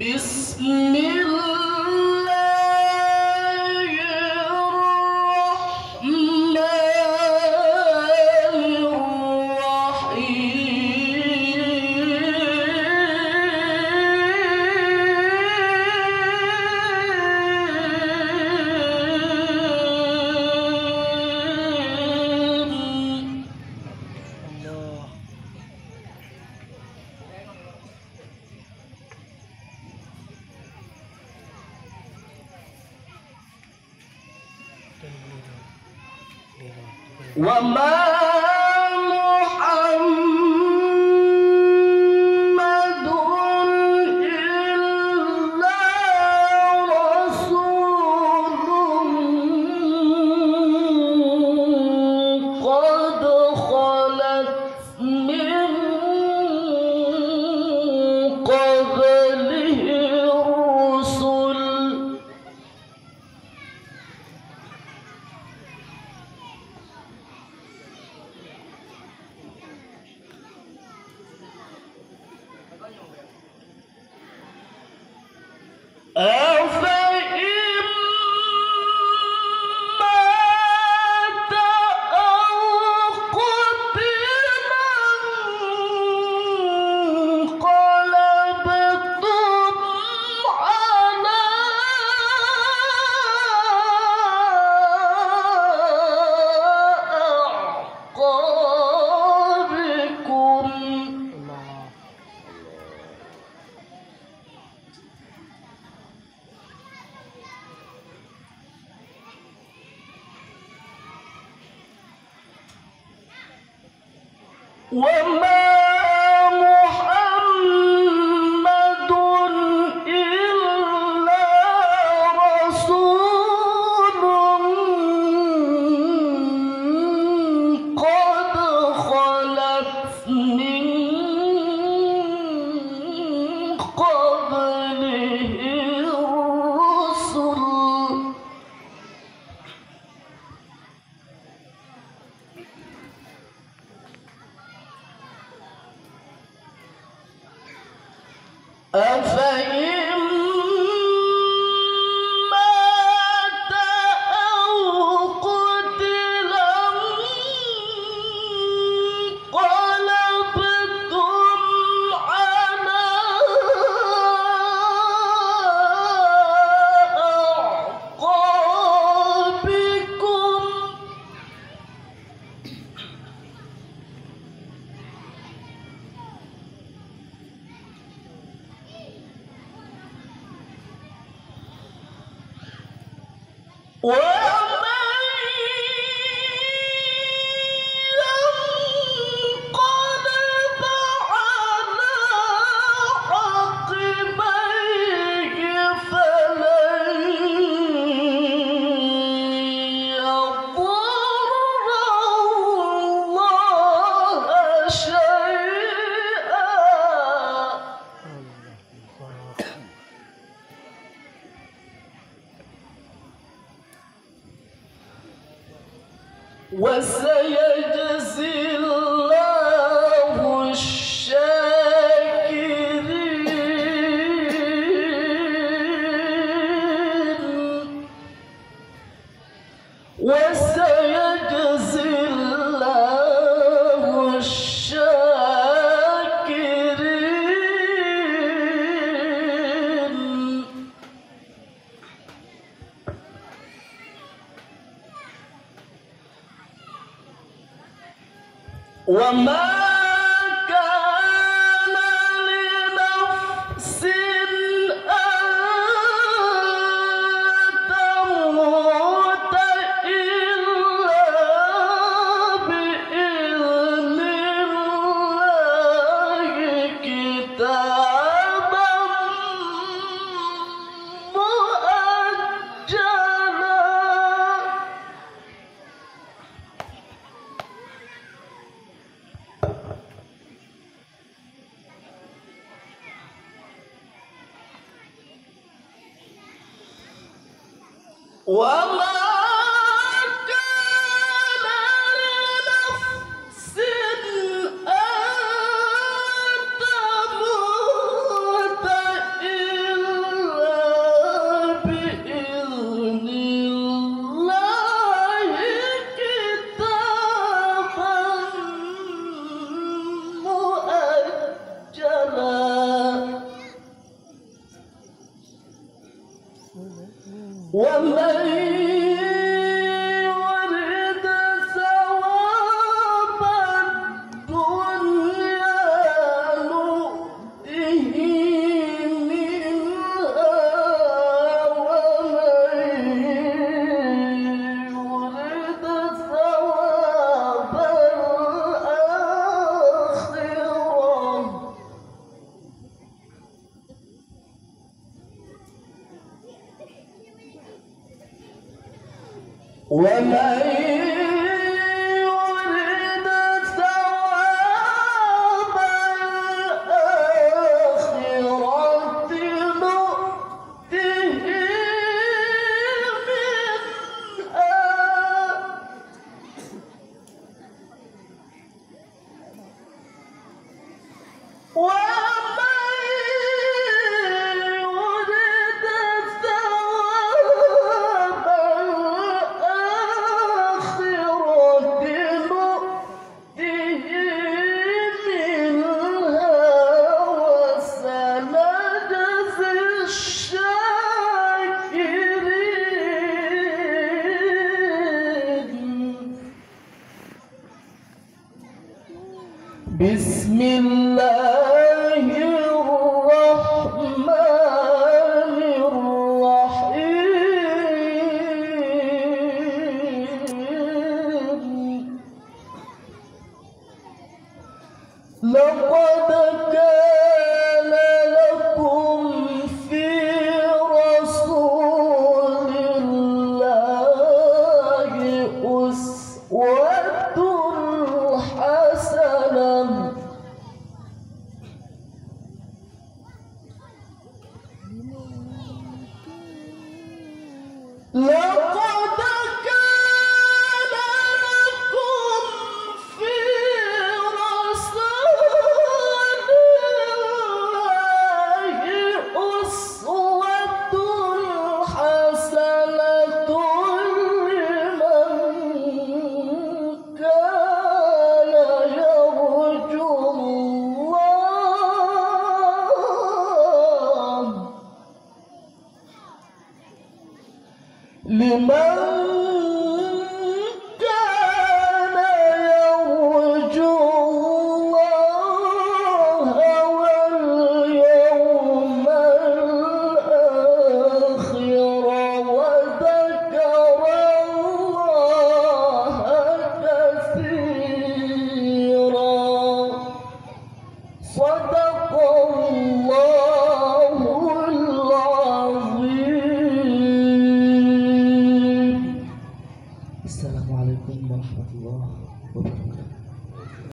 بسم الله الرحمن الرحيم. الله. وما محمد إلا رسول قد خلت من قبله الرسل أفإن مات أو قتل انقلبتم على أعقابكم. وما محمد إلا رسول قد خلت من قبله الرسل أفإن مات أو قتل انقلبتم على أعقابكم. ومن ينقلب على عقبيه فلن يضر الله شيئا. وسيجزي الله الشاكرين. وسيجزي الله الشاكرين. وما كان لنفس أن تموت إلا بإذن الله كتابا مؤجلا. وما كان لنفس أن تموت إلا ومن يرد ثواب الدنيا نؤته منها ومن يرد ثواب الآخرة ومن يرد ثواب الآخرة نؤته منها بسم الله الرحمن الرحيم لقد كان لكم في رسول الله أسوة حسنة لقد كان لكم في رسول الله أسوة حسنة لمن كان يرجو الله لمن كان يرجو الله واليوم الآخر وذكر الله كثيرا صدق الله